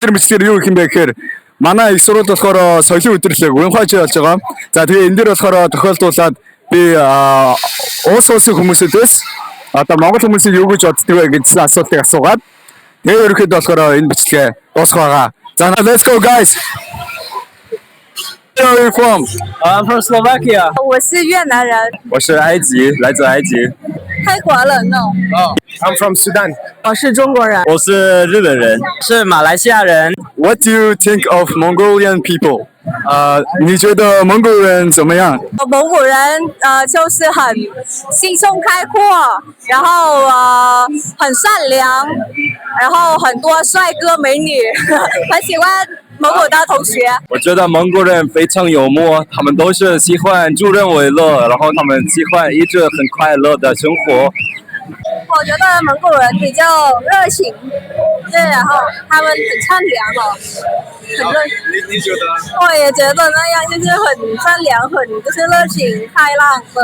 Тэр мэтлэр юу гэх юм бэ гэхээр манай их сурвалж болохоор соёлын өдрлөг Унхаач болж байгаа. За тэгээ энэ дээр болохоор тохиолдуулаад би уус улсын хүмүүсээс одоо монгол хүмүүсийг юу гэж боддог вэ гэсэн асуултыг асуугаад тэгээ ерөөхдөө болохоор энэ бичлэгээ дуусгах байгаа. За let's go guys. Where are you from? I'm from Slovakia. 我是越南人，我是埃及，来自埃及。泰国人哦。I'm from Sudan. 我是中国人。我是日本人，是马来西亚人。 What do you think of Mongolian people? 你觉得蒙古人怎么样？蒙古人就是很心胸开阔，然后很善良，然后很多帅哥美女，很喜欢蒙古的同学。我觉得蒙古人非常幽默，他们都是喜欢助人为乐，然后他们喜欢一直很快乐的生活。我觉得蒙古人比较热情，对，然后他们很善良哦，很热。你觉得？我也觉得那样，就是很善良，很就是热情开朗的。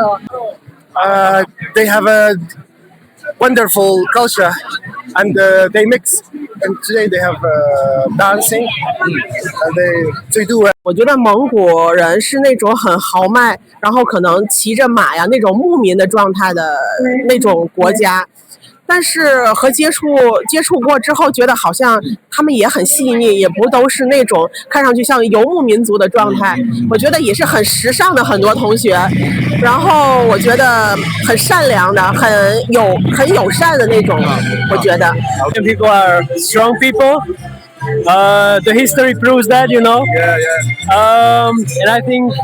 They have a wonderful culture, and they mix. And today they have dancing, and they do. 我觉得蒙古人是那种很豪迈，然后可能骑着马呀那种牧民的状态的那种国家。但是和接触过之后，觉得好像他们也很细腻，也不都是那种看上去像游牧民族的状态。我觉得也是很时尚的很多同学，然后我觉得很善良的，很友善的那种。我觉得。People are strong people. The history proves that, you know. And I think,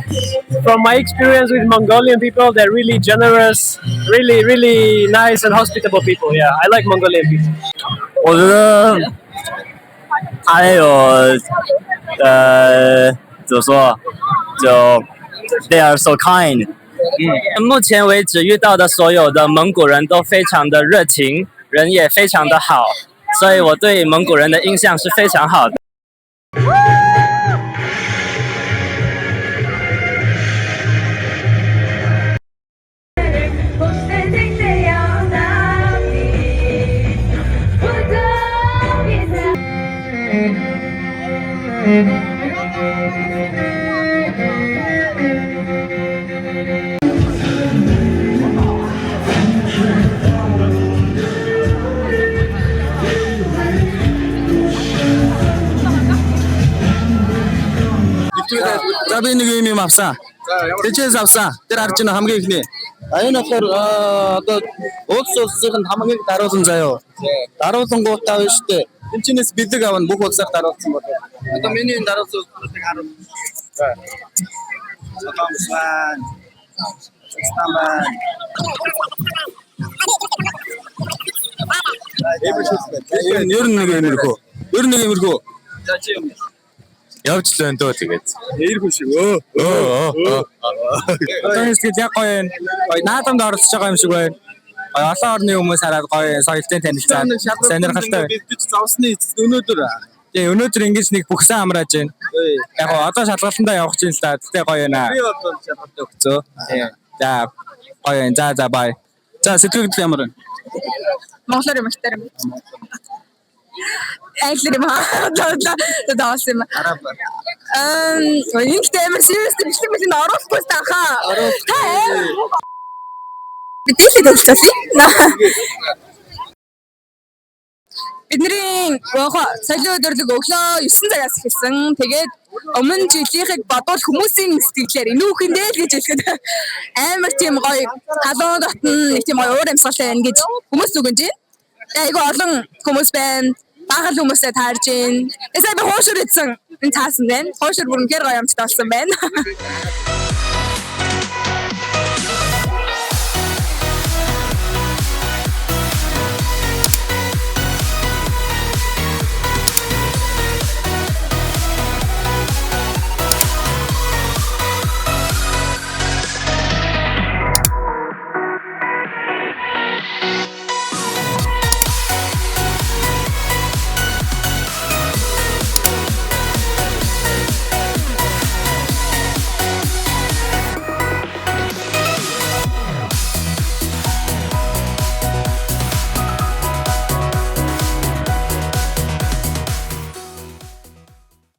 from my experience with Mongolian people, they're really generous, really nice and hospitable people. Yeah, I like Mongolian people. 我觉得还有怎么说，就 they are so kind. 目前为止遇到的所有的蒙古人都非常的热情，人也非常的好。所以我对蒙古人的印象是非常好的。За би нэг юм авсан. Тэжээс авсан. Тэр харж байна хамгийн ихний. Энэ болохоор одоо улс улсынх хамгийн даруулсан заяо. Даруулсан гутаа байна шүү дээ. Тэнчнээс бидэг авна бүх улсаар даруулсан болоо. Одоо миний энэ даруулсан улсуудыг харуул. Содомсан. Стамбан. Ер нь нэг юмэрхүү. Ер нь нэг юмэрхүү. За чи юм. Явж л энэ дөө тэгээд. Ирэх шиг өө. Одоо хэсэг яг гоё юм. Наадамд оролцож байгаа юм шиг байна. Олон орны хүмүүс хараад гоё соёлтой танилцаад сонирхолтой. Бид зовсны өнөөдөр. Тэгээ өнөөдөр ингэж нэг бүхсэн амрааж байна. Яг одоо шалгалтандаа явах чинь л та. Тэгтээ гоё байна. Би одоо шалгалтаа өгцөө. За гоё юм. За бай. За сэтгэл ямар вэ? Монголоор юм ихтэй юм. Eigenlijk dat is maar. Ik denk maar serieus, ik heb misschien een roos gestaan. Betekent dat dat? Бидний соёлын өдөрлөг өглөө 9 цагаас эхэлсэн. Тэгээд өмнө жилийнхийг бодвол хүмүүсийн сэтгэлээр энүүхэндээ л гэж хэлэхэд амар тийм гоё халуун дотн нэг тийм гоё уур амьсгалтай байна гэж хүмүүс үгэнж байна. Айгу олон хүмүүс байна. Багал хүмүүстэй таарж байна. Эсээ би хоошор идсэн. Энэ цаасан байна. Хоошор бүр үнээр гоё юмтай болсон байна.